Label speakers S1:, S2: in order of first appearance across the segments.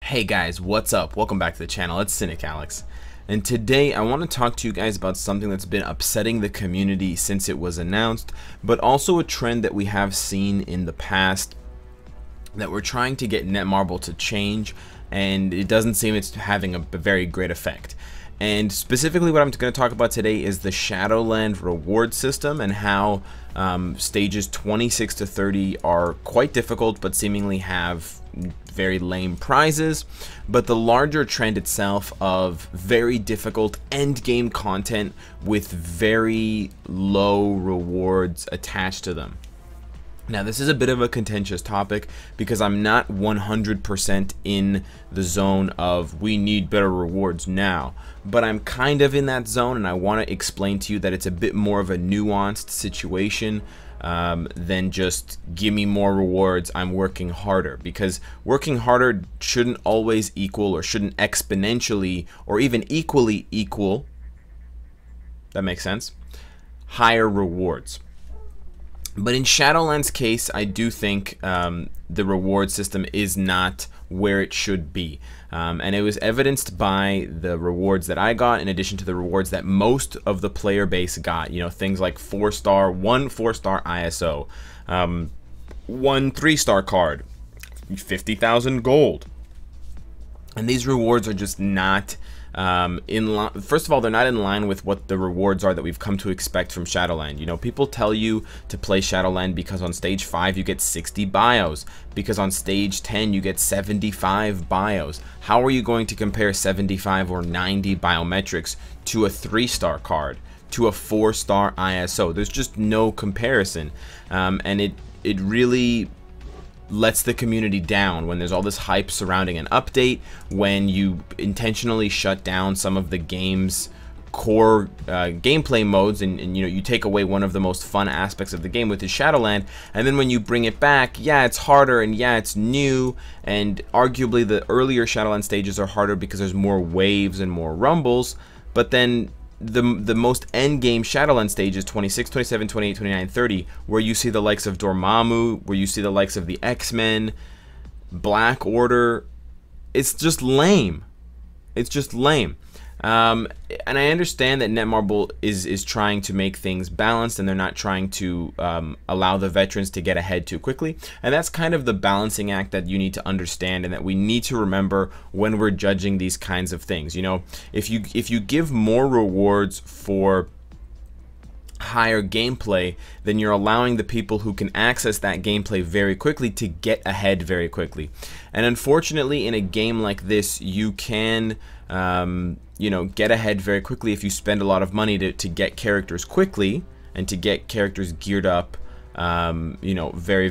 S1: Hey guys, what's up? Welcome back to the channel. It's Cynicalex. And today I want to talk to you guys about something that's been upsetting the community since it was announced, but also a trend that we have seen in the past that we're trying to get Netmarble to change, and it doesn't seem it's having a very great effect. And specifically what I'm going to talk about today is the Shadowland reward system and how stages 26 to 30 are quite difficult but seemingly have very lame prizes, but the larger trend itself of very difficult end game content with very low rewards attached to them. Now, this is a bit of a contentious topic because I'm not 100% in the zone of we need better rewards now, but I'm kind of in that zone, and I want to explain to you that it's a bit more of a nuanced situation than just give me more rewards, I'm working harder, because working harder shouldn't always equal or shouldn't exponentially or even equally equal, that makes sense, higher rewards. But in Shadowland's case, I do think the reward system is not where it should be. And it was evidenced by the rewards that I got, in addition to the rewards that most of the player base got. You know, things like 4-star, 1 4-star ISO, 1 3-star card, 50,000 gold. And these rewards are just not in line. First of all, they're not in line with what the rewards are that we've come to expect from Shadowland. You know, people tell you to play Shadowland because on stage 5 you get 60 bios, because on stage 10 you get 75 bios. How are you going to compare 75 or 90 biometrics to a 3-star card, to a 4-star ISO? There's just no comparison, and it really lets the community down when there's all this hype surrounding an update, when you intentionally shut down some of the game's core gameplay modes, and you know, you take away one of the most fun aspects of the game, with the Shadowland, and then when you bring it back, yeah, it's harder, and yeah, it's new, and arguably the earlier Shadowland stages are harder because there's more waves and more rumbles, but then the most end game Shadowland stages, 26, 27, 28, 29, 30, where you see the likes of Dormammu, where you see the likes of the X-Men, Black Order, it's just lame. It's just lame. And I understand that Netmarble is trying to make things balanced, and they're not trying to allow the veterans to get ahead too quickly. And that's kind of the balancing act that you need to understand, and that we need to remember when we're judging these kinds of things. You know, if you give more rewards for higher gameplay, then you're allowing the people who can access that gameplay very quickly to get ahead very quickly. And unfortunately, in a game like this, you can you know, get ahead very quickly if you spend a lot of money to get characters quickly and to get characters geared up, you know, very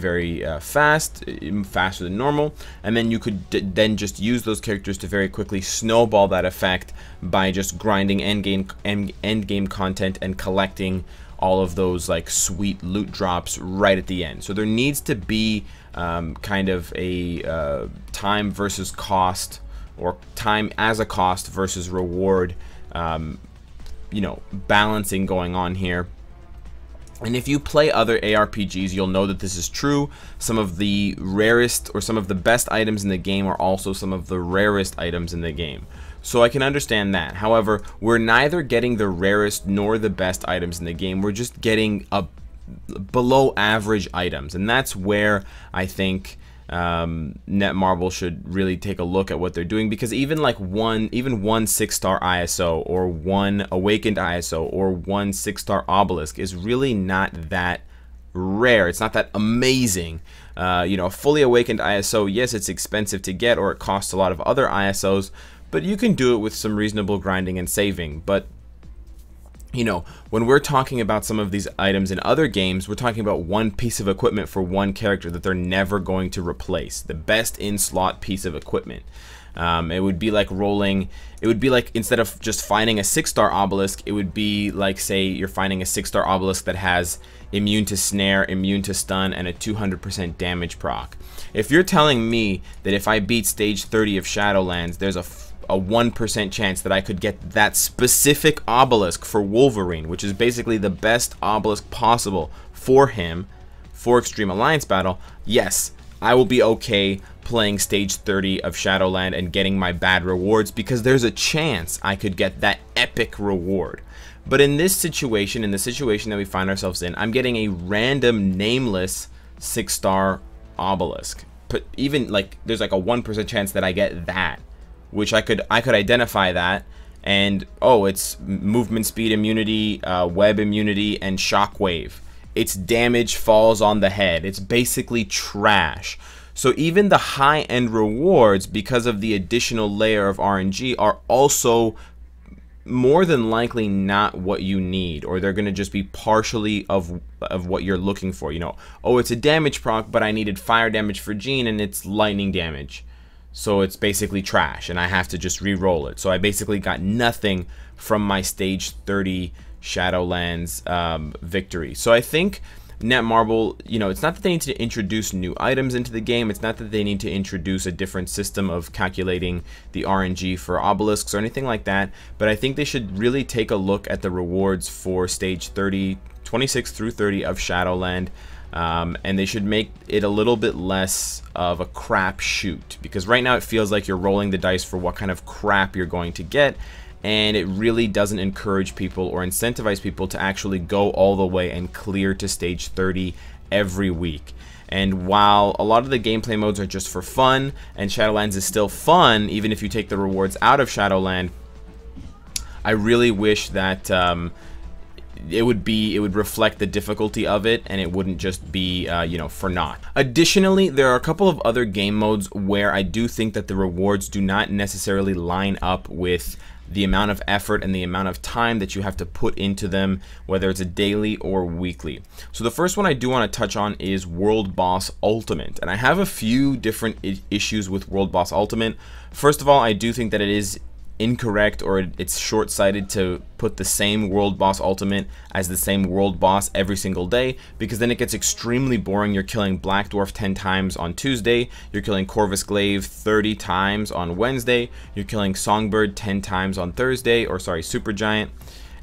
S1: fast, faster than normal, and then you could then just use those characters to very quickly snowball that effect by just grinding end game content and collecting all of those like sweet loot drops right at the end. So there needs to be kind of a time versus cost, or time as a cost versus reward, you know, balancing going on here. And if you play other ARPGs, you'll know that this is true. Some of the rarest or some of the best items in the game are also some of the rarest items in the game. So I can understand that. However, we're neither getting the rarest nor the best items in the game. We're just getting below average items. And that's where I think Netmarble should really take a look at what they're doing, because even like one 6-star ISO, or 1 awakened ISO, or 1 6-star obelisk is really not that rare. It's not that amazing. You know, a fully awakened ISO, yes, it's expensive to get, or it costs a lot of other ISOs, but you can do it with some reasonable grinding and saving. But you know, when we're talking about some of these items in other games, we're talking about one piece of equipment for one character that they're never going to replace. The best in-slot piece of equipment. It would be like rolling, it would be like, instead of just finding a 6-star obelisk, it would be like, say you're finding a 6-star obelisk that has immune to snare, immune to stun, and a 200% damage proc. If you're telling me that if I beat stage 30 of Shadowlands, there's a 1% chance that I could get that specific obelisk for Wolverine, which is basically the best obelisk possible for him for Extreme Alliance Battle, yes, I will be okay playing stage 30 of Shadowland and getting my bad rewards because there's a chance I could get that epic reward. But in this situation, in the situation that we find ourselves in, I'm getting a random nameless 6-star obelisk. But even like there's like a 1% chance that I get that, which I could identify that, and oh, it's movement speed immunity, web immunity, and shockwave. Its damage falls on the head. It's basically trash. So even the high-end rewards, because of the additional layer of RNG, are also more than likely not what you need, or they're going to just be partially of what you're looking for. You know, oh, it's a damage proc, but I needed fire damage for Jean and it's lightning damage, so it's basically trash and I have to just re-roll it. So I basically got nothing from my stage 30 Shadowlands victory. So I think Netmarble, you know, it's not that they need to introduce new items into the game. It's not that they need to introduce a different system of calculating the RNG for obelisks or anything like that. But I think they should really take a look at the rewards for stage 30, 26 through 30 of Shadowland. And they should make it a little bit less of a crap shoot. Because right now it feels like you're rolling the dice for what kind of crap you're going to get. And it really doesn't encourage people or incentivize people to actually go all the way and clear to stage 30 every week. And while a lot of the gameplay modes are just for fun, and Shadowlands is still fun even if you take the rewards out of Shadowland, I really wish that it would reflect the difficulty of it, and it wouldn't just be you know, for naught. Additionally, there are a couple of other game modes where I do think that the rewards do not necessarily line up with the amount of effort and the amount of time that you have to put into them, whether it's a daily or weekly. So the first one I do want to touch on is World Boss Ultimate, and I have a few different issues with World Boss Ultimate. First of all, I do think that it is incorrect, or it's short-sighted to put the same World Boss Ultimate as the same World Boss every single day, because then it gets extremely boring. You're killing Black Dwarf 10 times on Tuesday, you're killing Corvus Glaive 30 times on Wednesday, you're killing Songbird 10 times on Thursday, or sorry, Supergiant,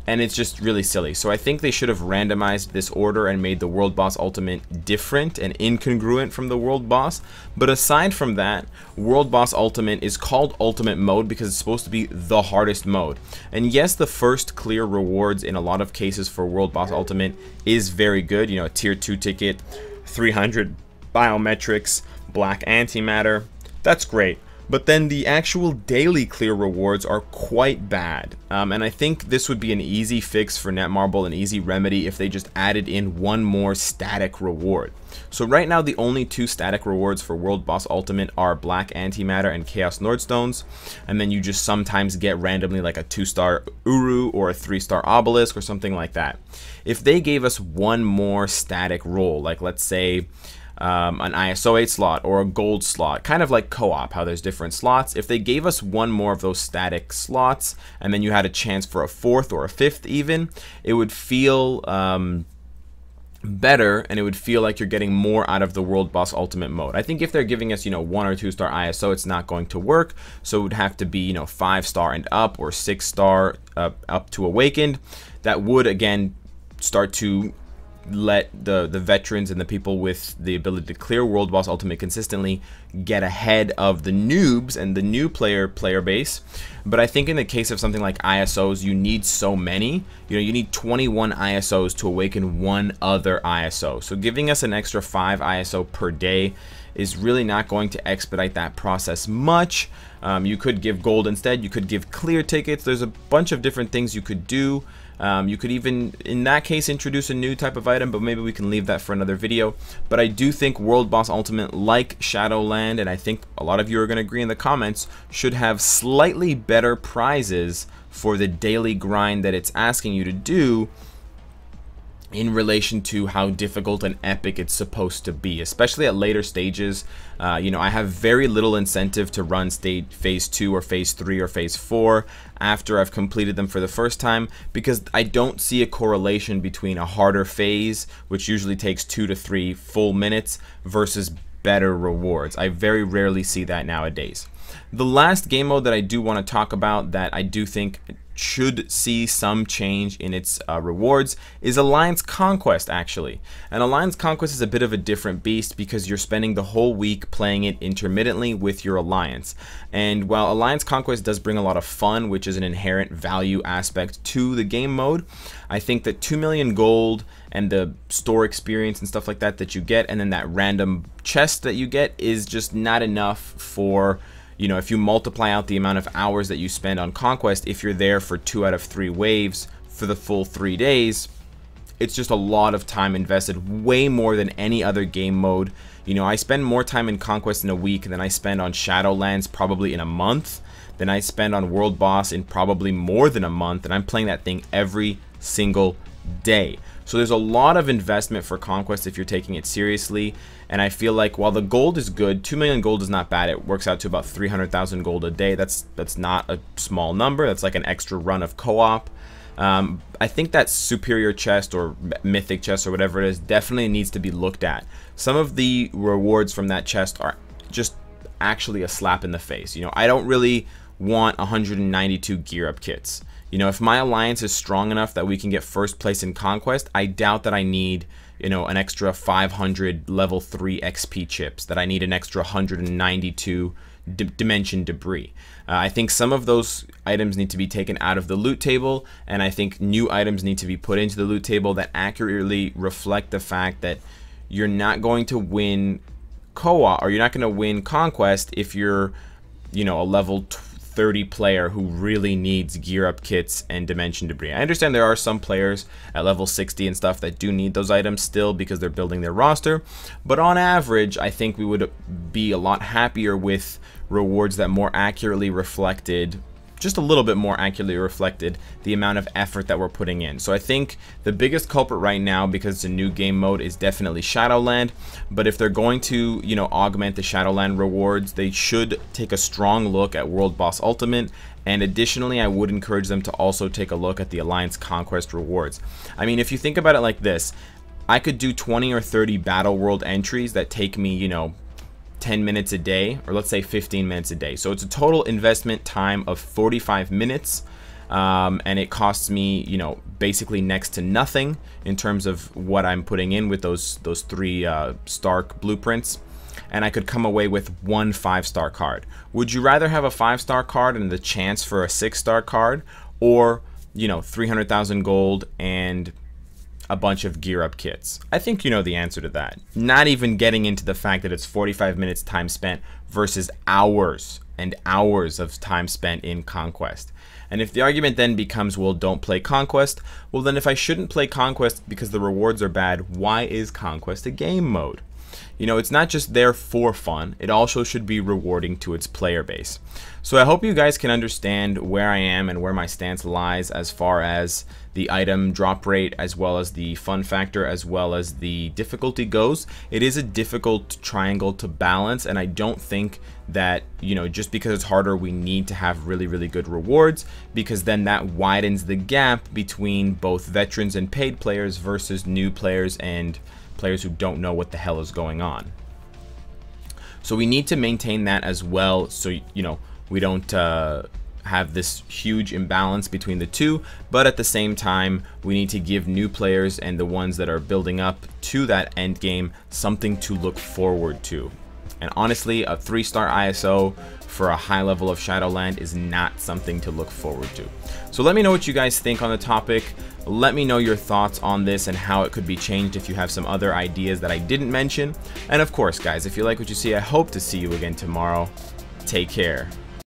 S1: and it's just really silly. So I think they should have randomized this order and made the World Boss Ultimate different and incongruent from the World Boss. But aside from that, World Boss Ultimate is called Ultimate Mode because it's supposed to be the hardest mode. And yes, the first clear rewards in a lot of cases for World Boss Ultimate is very good. You know, a tier 2 ticket, 300 biometrics, black antimatter, that's great. But then the actual daily clear rewards are quite bad. And I think this would be an easy fix for Netmarble, an easy remedy, if they just added in one more static reward. So right now the only 2 static rewards for World Boss Ultimate are Black Antimatter and Chaos Nordstones. And then you just sometimes get randomly like a 2-star Uru or a 3-star Obelisk or something like that. If they gave us one more static roll, like let's say an ISO 8 slot or a gold slot, kind of like co-op, how there's different slots. If they gave us one more of those static slots and then you had a chance for a 4th or a 5th even, it would feel better, and it would feel like you're getting more out of the World Boss Ultimate mode. I think if they're giving us, you know, 1 or 2-star ISO, it's not going to work. So it would have to be, you know, 5-star and up, or 6-star up to Awakened. That would again start to let the veterans and the people with the ability to clear World Boss Ultimate consistently get ahead of the noobs and the new player base. But I think in the case of something like ISOs, you need so many. You know, you need 21 ISOs to awaken one other ISO. So giving us an extra 5 ISO per day is really not going to expedite that process much. You could give gold instead. You could give clear tickets. There's a bunch of different things you could do. You could even, in that case, introduce a new type of item, but maybe we can leave that for another video. But I do think World Boss Ultimate, like Shadowland, and I think a lot of you are going to agree in the comments, should have slightly better prizes for the daily grind that it's asking you to do in relation to how difficult and epic it's supposed to be, especially at later stages. You know, I have very little incentive to run phase 2 or phase 3 or phase 4 after I've completed them for the first time, because I don't see a correlation between a harder phase, which usually takes 2 to 3 full minutes, versus better rewards. I very rarely see that nowadays. The last game mode that I do want to talk about that I do think should see some change in its rewards is Alliance Conquest, actually. And Alliance Conquest is a bit of a different beast because you're spending the whole week playing it intermittently with your alliance. And while Alliance Conquest does bring a lot of fun, which is an inherent value aspect to the game mode, I think that 2 million gold and the store experience and stuff like that that you get, and then that random chest that you get, is just not enough for, you know, if you multiply out the amount of hours that you spend on Conquest, if you're there for 2 out of 3 waves for the full 3 days, it's just a lot of time invested, way more than any other game mode. You know, I spend more time in Conquest in a week than I spend on Shadowlands probably in a month, than I spend on World Boss in probably more than a month, and I'm playing that thing every single day. So there's a lot of investment for Conquest if you're taking it seriously, and I feel like while the gold is good, 2 million gold is not bad. It works out to about 300,000 gold a day. That's not a small number. That's like an extra run of co-op. I think that superior chest or mythic chest or whatever it is definitely needs to be looked at. Some of the rewards from that chest are just actually a slap in the face. You know, I don't really want 192 gear up kits. You know, if my alliance is strong enough that we can get first place in Conquest, I doubt that I need, you know, an extra 500 level 3 XP chips, that I need an extra 192 dimension debris. I think some of those items need to be taken out of the loot table, and I think new items need to be put into the loot table that accurately reflect the fact that you're not going to win co-op, or you're not going to win Conquest if you're, you know, a level 30 player who really needs gear up kits and dimension debris. I understand there are some players at level 60 and stuff that do need those items still because they're building their roster, but on average I think we would be a lot happier with rewards that more accurately reflected, just a little bit more accurately reflected, the amount of effort that we're putting in. So I think the biggest culprit right now, because it's a new game mode, is definitely Shadowland. But if they're going to, you know, augment the Shadowland rewards, they should take a strong look at World Boss Ultimate. And additionally, I would encourage them to also take a look at the Alliance Conquest rewards. I mean, if you think about it like this, I could do 20 or 30 Battle World entries that take me, you know, 10 minutes a day, or let's say 15 minutes a day. So it's a total investment time of 45 minutes, and it costs me, you know, basically next to nothing in terms of what I'm putting in with those 3 Stark blueprints, and I could come away with 1 5-star card. Would you rather have a 5-star card and the chance for a 6-star card, or, you know, 300,000 gold and a bunch of gear up kits? I think you know the answer to that. Not even getting into the fact that it's 45 minutes time spent versus hours and hours of time spent in Conquest. And if the argument then becomes, well, don't play Conquest, well then if I shouldn't play Conquest because the rewards are bad, why is Conquest a game mode? You know, it's not just there for fun, it also should be rewarding to its player base. So I hope you guys can understand where I am and where my stance lies as far as the item drop rate, as well as the fun factor, as well as the difficulty goes. It is a difficult triangle to balance, and I don't think that, you know, just because it's harder, we need to have really, really good rewards, because then that widens the gap between both veterans and paid players versus new players and players who don't know what the hell is going on. So we need to maintain that as well, so, you know, we don't have this huge imbalance between the two, but at the same time we need to give new players and the ones that are building up to that end game something to look forward to. And honestly, a 3-star ISO for a high level of Shadowland is not something to look forward to. So let me know what you guys think on the topic. Let me know your thoughts on this and how it could be changed if you have some other ideas that I didn't mention. And of course, guys, if you like what you see, I hope to see you again tomorrow. Take care.